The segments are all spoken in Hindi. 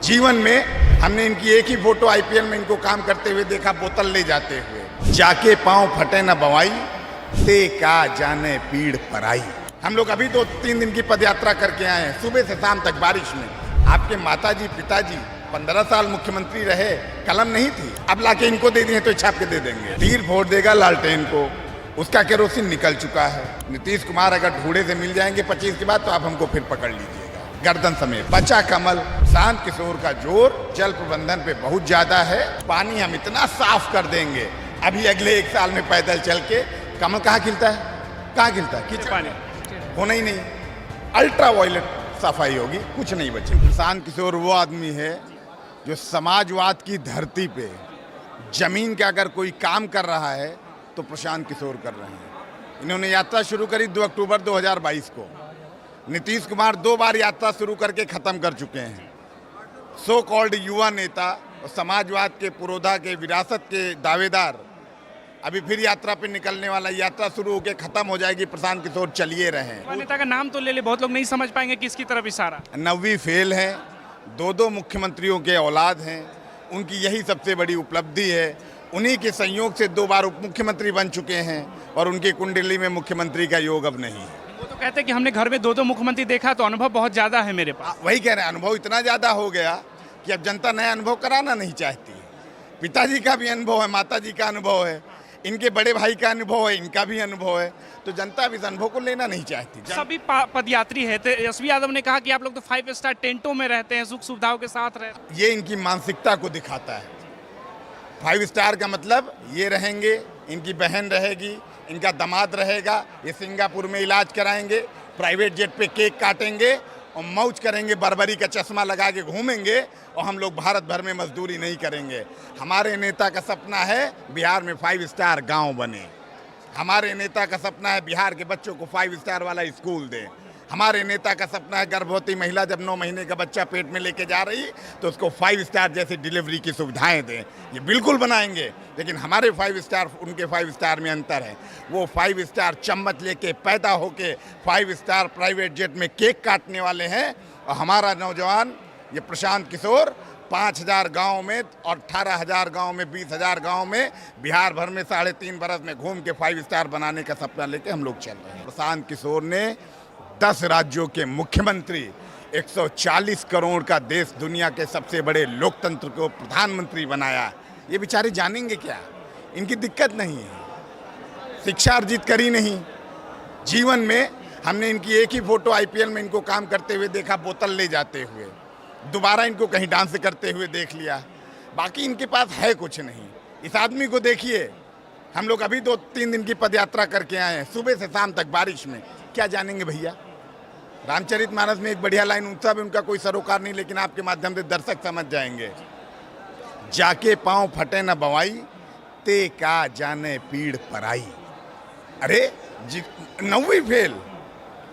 जीवन में हमने इनकी एक ही फोटो आईपीएल में इनको काम करते हुए देखा, बोतल ले जाते हुए। जाके पांव फटे न बवाई, ते का जाने पीड़ पराई। हम लोग अभी 2-3 दिन की पदयात्रा करके आए हैं, सुबह से शाम तक बारिश में। आपके माताजी पिताजी 15 साल मुख्यमंत्री रहे, कलम नहीं थी, अब लाके इनको दे दिए तो छाप के दे देंगे। तीर फोड़ देगा लालटेन को, उसका केरोसिन निकल चुका है। नीतीश कुमार अगर ढूंढे से मिल जाएंगे 25 के बाद तो आप हमको फिर पकड़ लीजिएगा गर्दन समेत। बचा कमल, शांत किशोर का जोर जल प्रबंधन पे बहुत ज्यादा है। पानी हम इतना साफ कर देंगे, अभी अगले 1 साल में पैदल चल के कमल कहाँ खिलता है, कहाँ खिलता है, कीचड़ पानी होना ही नहीं। अल्ट्रा वायलेट सफाई होगी, कुछ नहीं बचे। शांत किशोर वो आदमी है जो समाजवाद की धरती पे जमीन का अगर कोई काम कर रहा है तो प्रशांत किशोर कर रहे हैं। इन्होंने यात्रा शुरू करी 2 अक्टूबर 2022 को। नीतीश कुमार 2 बार यात्रा शुरू करके खत्म कर चुके हैं। सो कॉल्ड युवा नेता और समाजवाद के पुरोधा के विरासत के दावेदार अभी फिर यात्रा पे निकलने वाला। यात्रा शुरू होकर खत्म हो जाएगी, प्रशांत किशोर चलिए रहे। नेता का नाम तो ले ले, बहुत लोग नहीं समझ पाएंगे किसकी तरफ इशारा। 9वीं फेल है, 2 मुख्यमंत्रियों के औलाद हैं, उनकी यही सबसे बड़ी उपलब्धि है। उन्हीं के संयोग से 2 बार उप मुख्यमंत्री बन चुके हैं और उनकी कुंडली में मुख्यमंत्री का योग अब नहीं है। वो तो कहते हैं कि हमने घर में 2 मुख्यमंत्री देखा तो अनुभव बहुत ज्यादा है मेरे पास। वही कह रहे हैं, अनुभव इतना ज्यादा हो गया कि अब जनता नया अनुभव कराना नहीं चाहती है। पिताजी का भी अनुभव है, माताजी का अनुभव है, इनके बड़े भाई का अनुभव है, इनका भी अनुभव है, तो जनता भी इस अनुभव को लेना नहीं चाहती। सभी पदयात्री है। तेजस्वी यादव ने कहा कि आप लोग तो 5 स्टार टेंटों में रहते हैं, सुख सुविधाओं के साथ रहते हैं। ये इनकी मानसिकता को दिखाता है। 5 स्टार का मतलब ये रहेंगे, इनकी बहन रहेगी, इनका दामाद रहेगा, ये सिंगापुर में इलाज कराएंगे, प्राइवेट जेट पे केक काटेंगे और मौज करेंगे, बर्बरी का चश्मा लगा के घूमेंगे और हम लोग भारत भर में मजदूरी नहीं करेंगे। हमारे नेता का सपना है बिहार में 5 स्टार गांव बने। हमारे नेता का सपना है बिहार के बच्चों को 5 स्टार वाला स्कूल दें। हमारे नेता का सपना है गर्भवती महिला जब 9 महीने का बच्चा पेट में लेके जा रही तो उसको 5 स्टार जैसी डिलीवरी की सुविधाएं दें। ये बिल्कुल बनाएंगे, लेकिन हमारे 5 स्टार उनके 5 स्टार में अंतर है। वो 5 स्टार चम्मच लेके पैदा होके 5 स्टार प्राइवेट जेट में केक काटने वाले हैं, और हमारा नौजवान ये प्रशांत किशोर 5000 गाँव में और 18,000 गाँव में 20,000 गाँव में बिहार भर में 3.5 बरस में घूम के 5 स्टार बनाने का सपना लेके हम लोग चल रहे हैं। प्रशांत किशोर ने 10 राज्यों के मुख्यमंत्री, 140 करोड़ का देश, दुनिया के सबसे बड़े लोकतंत्र को प्रधानमंत्री बनाया। ये बेचारे जानेंगे क्या, इनकी दिक्कत नहीं है, शिक्षा अर्जित करी नहीं। जीवन में हमने इनकी एक ही फोटो आईपीएल में इनको काम करते हुए देखा, बोतल ले जाते हुए। दोबारा इनको कहीं डांस करते हुए देख लिया, बाकी इनके पास है कुछ नहीं। इस आदमी को देखिए, हम लोग अभी 2-3 दिन की पदयात्रा करके आए हैं, सुबह से शाम तक बारिश में। क्या जानेंगे भैया। रामचरितमानस में एक बढ़िया लाइन, उनका भी उनका कोई सरोकार नहीं, लेकिन आपके माध्यम से दर्शक समझ जाएंगे। जाके पांव फटे न बवाई, ते का जाने पीड़ पराई। अरे 9वीं फेल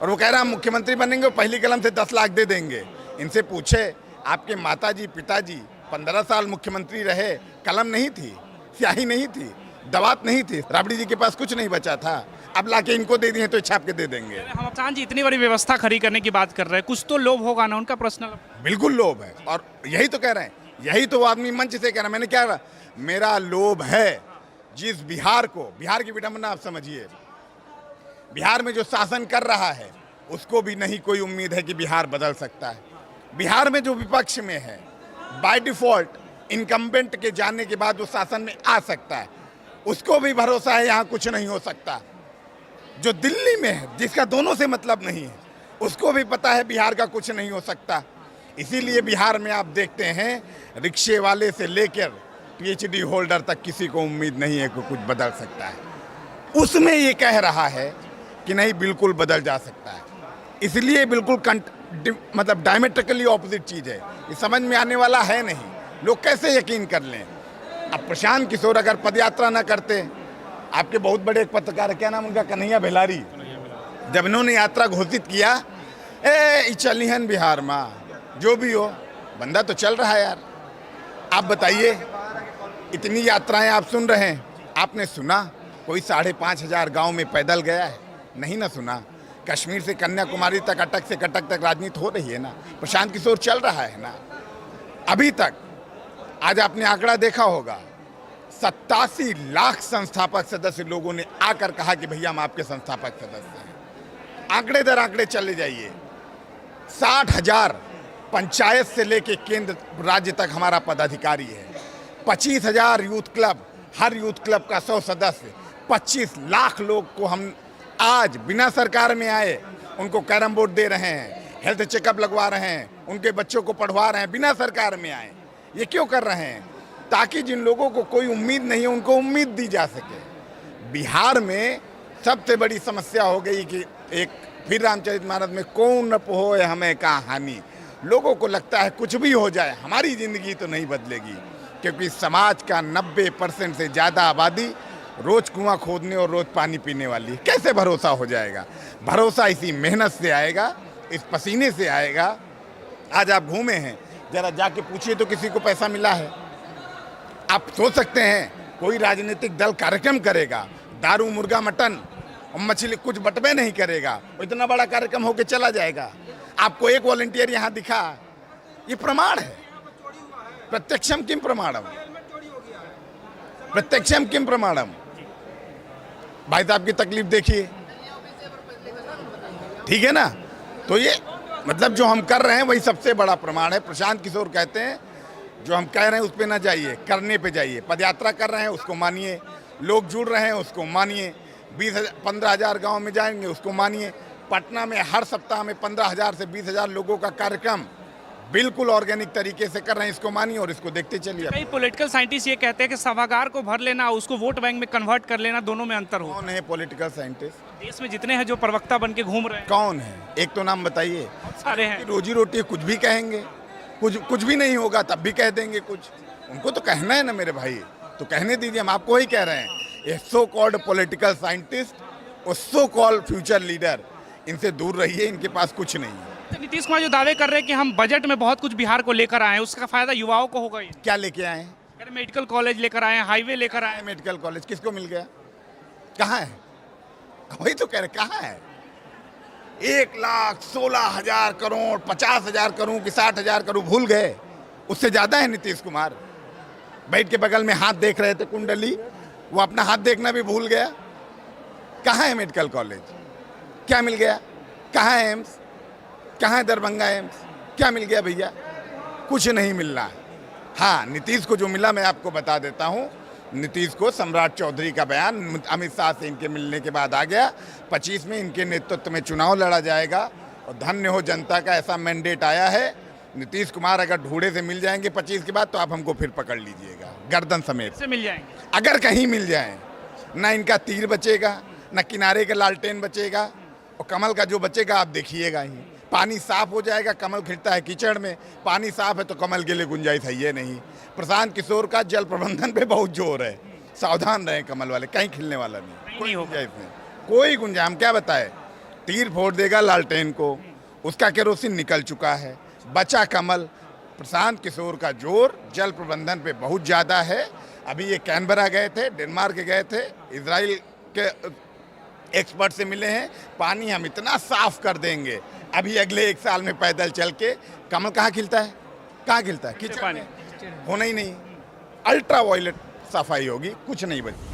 और वो कह रहा हम मुख्यमंत्री बनेंगे, पहली कलम से 10 लाख दे देंगे। इनसे पूछे, आपके माताजी पिताजी 15 साल मुख्यमंत्री रहे, कलम नहीं थी, स्याही नहीं थी, दवात नहीं थी, राबड़ी जी के पास कुछ नहीं बचा था, अब लाके इनको दे दिए तो छाप के दे देंगे। हम प्रशांत जी इतनी बड़ी व्यवस्था खड़ी करने की बात कर रहे हैं, कुछ तो लोभ होगा ना उनका पर्सनल। बिल्कुल लोभ है, और यही तो कह रहे हैं, यही तो वो आदमी मंच से कह रहा है। मैंने क्या कहा, मेरा लोभ है जिस बिहार को, बिहार की विडंबना आप समझिए, बिहार में जो शासन कर रहा है उसको भी नहीं कोई उम्मीद है कि बिहार बदल सकता है। बिहार में जो विपक्ष में है, बाय डिफॉल्ट इनकम्बेंट के जाने के बाद वो शासन में आ सकता है, उसको भी भरोसा है यहाँ कुछ नहीं हो सकता। जो दिल्ली में है, जिसका दोनों से मतलब नहीं है, उसको भी पता है बिहार का कुछ नहीं हो सकता। इसीलिए बिहार में आप देखते हैं, रिक्शे वाले से लेकर पीएचडी होल्डर तक किसी को उम्मीद नहीं है कि कुछ बदल सकता है। उसमें ये कह रहा है कि नहीं, बिल्कुल बदल जा सकता है। इसलिए बिल्कुल मतलब डायमेट्रिकली ऑपोजिट चीज़ है, ये समझ में आने वाला है नहीं। लोग कैसे यकीन कर लें। अब प्रशांत किशोर अगर पदयात्रा ना करते, आपके बहुत बड़े एक पत्रकार, क्या नाम उनका, कन्हैया बेलारी, जब इन्होंने यात्रा घोषित किया, चलिहन बिहार में जो भी हो, बंदा तो चल रहा है यार। आप बताइए, इतनी यात्राएं आप सुन रहे हैं, आपने सुना कोई 5,500 गांव में पैदल गया है? नहीं ना सुना। कश्मीर से कन्याकुमारी तक, अटक से कटक तक राजनीति हो रही है ना, प्रशांत किशोर चल रहा है ना। अभी तक आज आपने आंकड़ा देखा होगा, 87 लाख संस्थापक सदस्य लोगों ने आकर कहा कि भैया हम आपके संस्थापक सदस्य हैं। आंकड़े दर आंकड़े चले जाइए, 60,000 पंचायत से लेके केंद्र राज्य तक हमारा पदाधिकारी है, 25,000 यूथ क्लब, हर यूथ क्लब का 100 सदस्य, 25 लाख लोग को हम आज बिना सरकार में आए उनको कैरम बोर्ड दे रहे हैं, हेल्थ चेकअप लगवा रहे हैं, उनके बच्चों को पढ़वा रहे हैं बिना सरकार में आए। ये क्यों कर रहे हैं? ताकि जिन लोगों को कोई उम्मीद नहीं है उनको उम्मीद दी जा सके। बिहार में सबसे बड़ी समस्या हो गई कि एक फिर रामचरितमानस में कौन न पोए हमें कहानी, लोगों को लगता है कुछ भी हो जाए हमारी ज़िंदगी तो नहीं बदलेगी, क्योंकि समाज का 90% से ज़्यादा आबादी रोज कुआं खोदने और रोज पानी पीने वाली। कैसे भरोसा हो जाएगा? भरोसा इसी मेहनत से आएगा, इस पसीने से आएगा। आज आप घूमे हैं, जरा जाके पूछिए तो किसी को पैसा मिला है? आप सोच सकते हैं कोई राजनीतिक दल कार्यक्रम करेगा, दारू मुर्गा मटन और मछली कुछ बटवे नहीं करेगा, इतना बड़ा कार्यक्रम होके चला जाएगा। आपको एक वॉलंटियर यहाँ दिखा, ये प्रमाण है। प्रत्यक्षम किम प्रमाणम, प्रत्यक्षम किम प्रमाणम। भाई साहब की तकलीफ देखिए, ठीक है ना? तो ये मतलब जो हम कर रहे हैं वही सबसे बड़ा प्रमाण है। प्रशांत किशोर कहते हैं जो हम कह रहे हैं उस पे ना जाइए, करने पे जाइए। पदयात्रा कर रहे हैं उसको मानिए, लोग जुड़ रहे हैं उसको मानिए, 15,000 गांव में जाएंगे उसको मानिए। पटना में हर सप्ताह में 15,000 से 20,000 लोगों का कार्यक्रम बिल्कुल ऑर्गेनिक तरीके से कर रहे हैं, इसको मानिए और इसको देखते चलिए। कई पॉलिटिकल साइंटिस्ट ये कहते हैं कि सभागार को भर लेना, उसको वोट बैंक में कन्वर्ट कर लेना, दोनों में अंतर हो। कौन है पॉलिटिकल साइंटिस्ट देश में जितने हैं जो प्रवक्ता बन के घूम रहे हैं? कौन है? एक तो नाम बताइए। सारे हैं। रोजी रोटी कुछ भी कहेंगे, कुछ भी नहीं होगा तब भी कह देंगे कुछ। उनको तो कहना है ना मेरे भाई, तो कहने दीजिए। हम आपको ही कह रहे हैं, ये सो कॉल्ड पॉलिटिकल साइंटिस्ट और सो कॉल्ड फ्यूचर लीडर, इनसे दूर रहिए, इनके पास कुछ नहीं है। नीतीश कुमार जो दावे कर रहे हैं कि हम बजट में बहुत कुछ बिहार को लेकर आए हैं, उसका फायदा युवाओं को होगा। ये क्या लेके आए हैं? मेडिकल कॉलेज लेकर आए हैं, हाईवे लेकर आए हैं। मेडिकल कॉलेज किसको मिल गया? कहाँ है? वही तो कह रहे, कहाँ है? 1,16,000 करोड़, 50,000 करोड़ कि 60,000 करोड़ भूल गए? उससे ज्यादा है नीतीश कुमार। बैठ के बगल में हाथ देख रहे थे कुंडली, वो अपना हाथ देखना भी भूल गया। कहाँ है मेडिकल कॉलेज? क्या मिल गया? कहाँ है एम्स? कहाँ है दरभंगा एम्स? क्या मिल गया भैया? कुछ नहीं मिल रहा है। हाँ, नीतीश को जो मिला मैं आपको बता देता हूँ। नीतीश को सम्राट चौधरी का बयान अमित शाह से इनके मिलने के बाद आ गया। 25 में इनके नेतृत्व में चुनाव लड़ा जाएगा और धन्य हो जनता का ऐसा मैंडेट आया है। नीतीश कुमार अगर ढूढ़े से मिल जाएंगे 25 के बाद तो आप हमको फिर पकड़ लीजिएगा गर्दन समेत। से मिल जाएंगे अगर कहीं मिल जाए, ना इनका तीर बचेगा, ना किनारे का लालटेन बचेगा, और कमल का जो बचेगा आप देखिएगा ही। पानी साफ हो जाएगा, कमल खिलता है कीचड़ में, पानी साफ है तो कमल के लिए गुंजाइश है ये नहीं। प्रशांत किशोर का जल प्रबंधन पे बहुत जोर है, सावधान रहें कमल वाले, कहीं खिलने वाला नहीं, कोई गुंजाइश नहीं, कोई गुंजाइश। हम क्या बताए, तीर फोड़ देगा लालटेन को, उसका केरोसिन निकल चुका है, बचा कमल। प्रशांत किशोर का जोर जल प्रबंधन पे बहुत ज़्यादा है। अभी ये कैनबरा गए थे, डेनमार्क गए थे, इजराइल के एक्सपर्ट से मिले हैं। पानी हम इतना साफ कर देंगे अभी अगले 1 साल में पैदल चल के। कमल कहाँ खिलता है? कहाँ खिलता है? कीचड़ में होना ही नहीं। अल्ट्रा वायलेट सफाई होगी, कुछ नहीं बची।